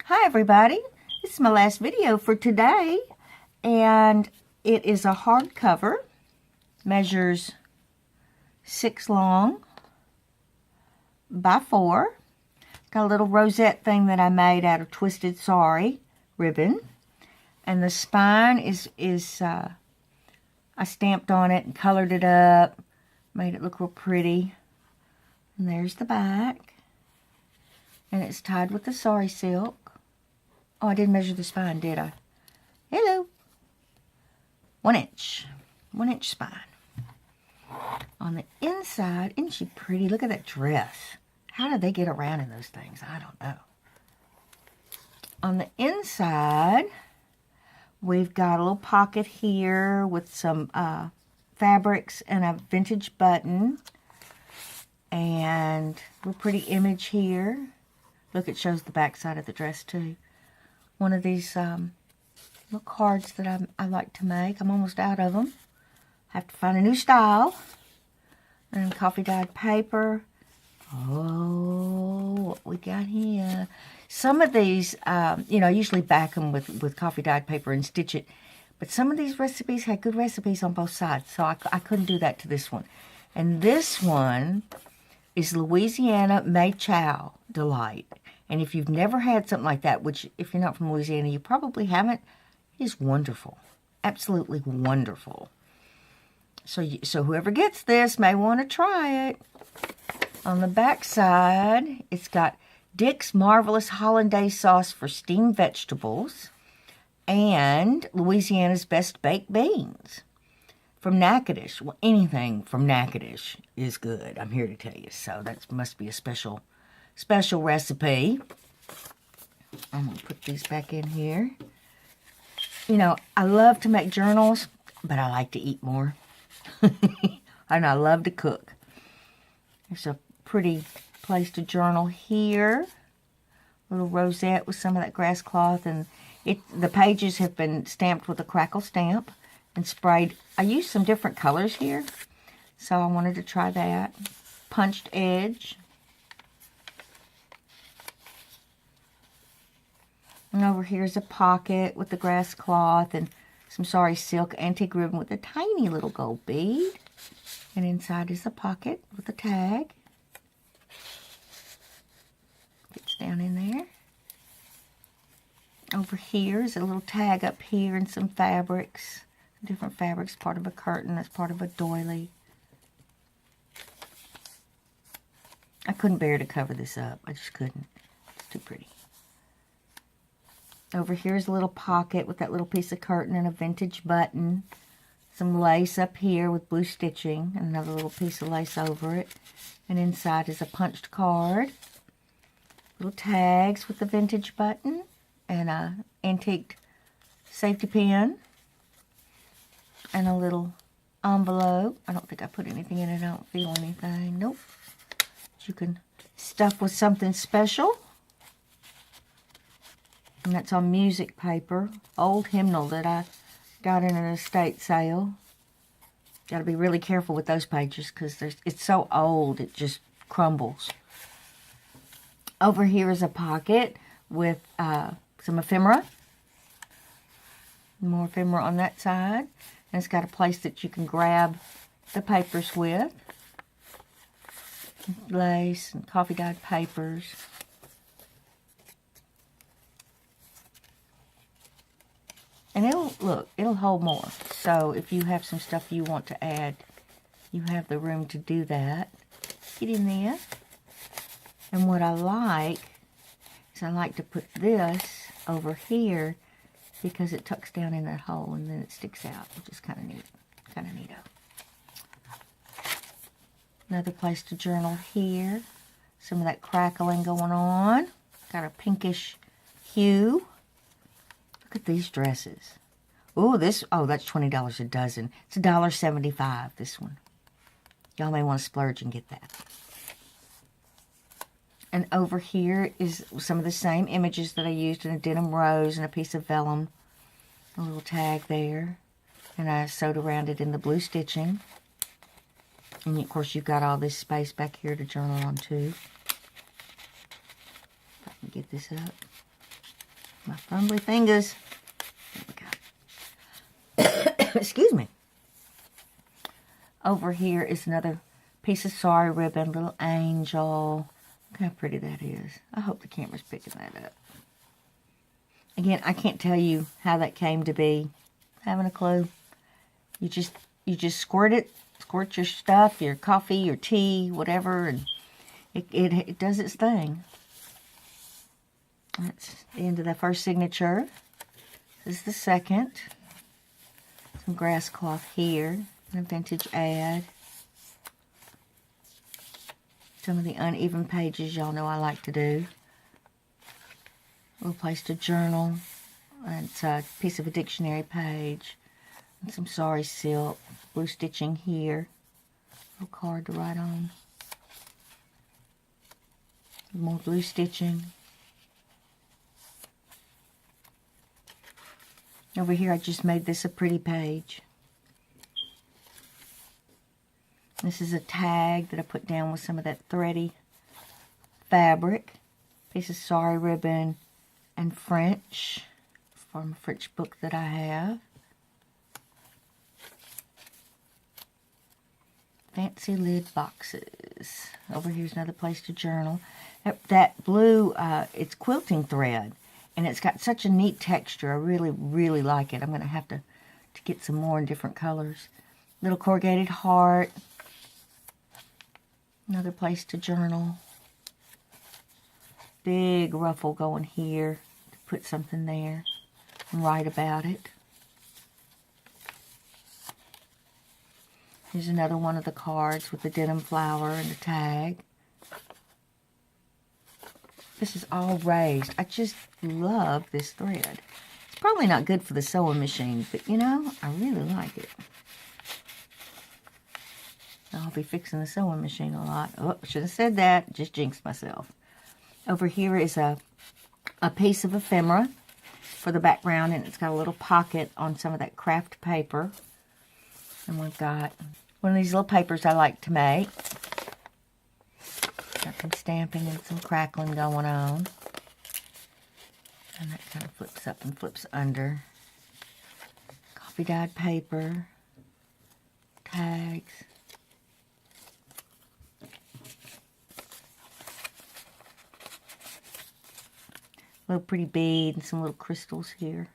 Hi everybody, this is my last video for today, and it is a hardcover, measures 6 long by 4. It's got a little rosette thing that I made out of twisted sari ribbon, and the spine is I stamped on it and colored it up, made it look real pretty, and there's the back, and it's tied with the sari silk. Oh, I didn't measure the spine, did I? Hello. 1 inch. 1 inch spine. On the inside, isn't she pretty? Look at that dress. How did they get around in those things? I don't know. On the inside, we've got a little pocket here with some fabrics and a vintage button. And a little pretty image here. Look, it shows the back side of the dress too. One of these little cards that I like to make. I'm almost out of them. Have to find a new style. And coffee dyed paper. Oh, what we got here. Some of these, I usually back them with coffee dyed paper and stitch it. But some of these recipes had good recipes on both sides. So I couldn't do that to this one. And this one is Louisiana Maychow Delight. And if you've never had something like that, which if you're not from Louisiana, you probably haven't, it is wonderful. Absolutely wonderful. So whoever gets this may want to try it. On the back side, it's got Dick's Marvelous Hollandaise Sauce for Steamed Vegetables and Louisiana's Best Baked Beans from Natchitoches. Well, anything from Natchitoches is good, I'm here to tell you. So that must be a special recipe. I'm going to put these back in here. I love to make journals, but I like to eat more. And I love to cook. There's a pretty place to journal here. Little rosette with some of that grass cloth. And the pages have been stamped with a crackle stamp and sprayed. I used some different colors here, so I wanted to try that. Punched edge. And over here is a pocket with the grass cloth and some sari silk antique ribbon with a tiny little gold bead. And inside is a pocket with a tag. Gets down in there. Over here is a little tag up here and some fabrics. Different fabrics, part of a curtain, that's part of a doily. I couldn't bear to cover this up. I just couldn't. It's too pretty. Over here is a little pocket with that little piece of curtain and a vintage button. Some lace up here with blue stitching and another little piece of lace over it. And inside is a punched card. Little tags with the vintage button and a antique safety pin. And a little envelope. I don't think I put anything in it. I don't feel anything. Nope. You can stuff with something special. And that's on music paper. Old hymnal that I got in an estate sale. Got to be really careful with those pages because it's so old it just crumbles. Over here is a pocket with some ephemera. More ephemera on that side. And it's got a place that you can grab the papers with. Lace and coffee dyed papers. And it'll hold more. So if you have some stuff you want to add, you have the room to do that. Get in there. And what I like is I like to put this over here because it tucks down in that hole and then it sticks out, which is kind of neat. Kind of neato. Another place to journal here. Some of that crackling going on. Got a pinkish hue. Look at these dresses. That's $20 a dozen. It's $1.75, this one. Y'all may want to splurge and get that. And over here is some of the same images that I used in a denim rose and a piece of vellum. A little tag there. And I sewed around it in the blue stitching. And of course you've got all this space back here to journal on too. If I can get this up. My fumbly fingers. There we go. Excuse me. Over here is another piece of sari ribbon, little angel. Look how pretty that is. I hope the camera's picking that up. Again, I can't tell you how that came to be. Having a clue. You just squirt your stuff, your coffee, your tea, whatever, and it does its thing. That's the end of the first signature. This is the second. Some grass cloth here. And a vintage ad. Some of the uneven pages y'all know I like to do. A little place to journal. And it's a piece of a dictionary page. And some sari silk. Blue stitching here. A little card to write on. More blue stitching. Over here I just made this a pretty page. This is a tag that I put down with some of that thready fabric. Piece of sari ribbon and French from a French book that I have. Fancy lid boxes. Over here's another place to journal. That blue, it's quilting thread. And it's got such a neat texture. I really, really like it. I'm going to have to get some more in different colors. Little corrugated heart. Another place to journal. Big ruffle going here to put something there and write about it. Here's another one of the cards with the denim flower and the tag. This is all raised. I just love this thread. It's probably not good for the sewing machine, but you know, I really like it. I'll be fixing the sewing machine a lot. Oh, should have said that. Just jinxed myself. Over here is a piece of ephemera for the background, and it's got a little pocket on some of that craft paper. And we've got one of these little papers I like to make. Got some stamping and some crackling going on. And that kind of flips up and flips under. Coffee dyed paper. Tags. Little pretty bead and some little crystals here.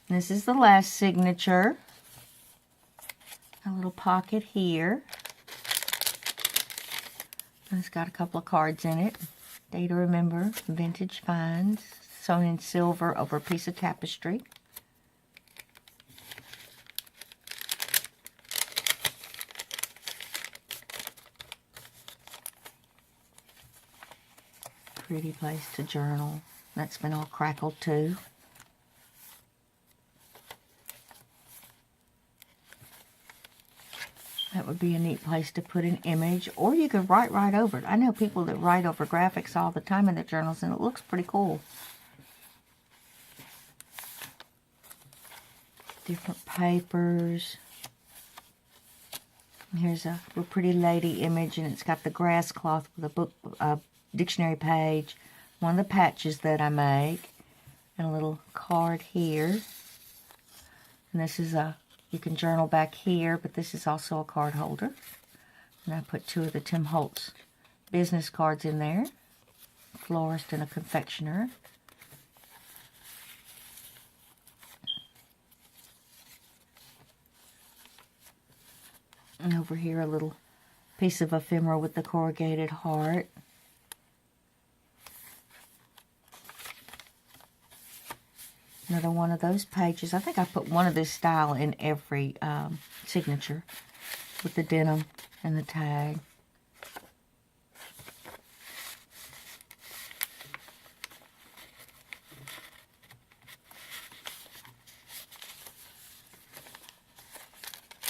And this is the last signature. A little pocket here. And it's got a couple of cards in it. Day to remember, vintage finds, sewn in silver over a piece of tapestry. Pretty place to journal. That's been all crackled too. That would be a neat place to put an image, or you could write right over it. I know people that write over graphics all the time in their journals, and it looks pretty cool. Different papers. And here's a real pretty lady image, and it's got the grass cloth with a book, dictionary page, one of the patches that I make, and a little card here. And this is you can journal back here, but this is also a card holder. And I put two of the Tim Holtz business cards in there. A florist and a confectioner. And over here a little piece of ephemera with the corrugated heart. Another one of those pages. I think I put one of this style in every signature with the denim and the tag.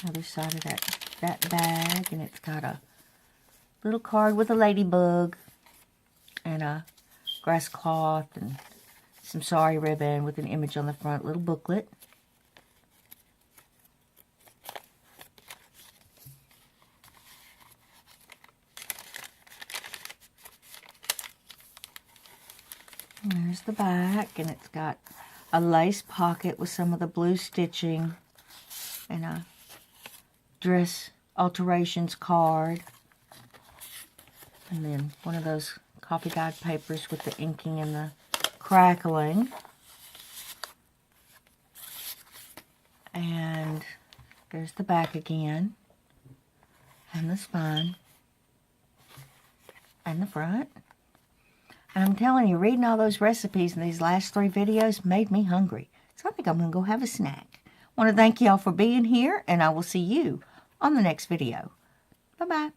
Other side of that bag, and it's got a little card with a ladybug and a grass cloth and some sari ribbon with an image on the front, little booklet. There's the back, and it's got a lace pocket with some of the blue stitching and a dress alterations card. And then one of those coffee dyed papers with the inking and the crackling. And there's the back again. And the spine. And the front. And I'm telling you, reading all those recipes in these last 3 videos made me hungry. So I think I'm going to go have a snack. I want to thank y'all for being here, and I will see you on the next video. Bye-bye.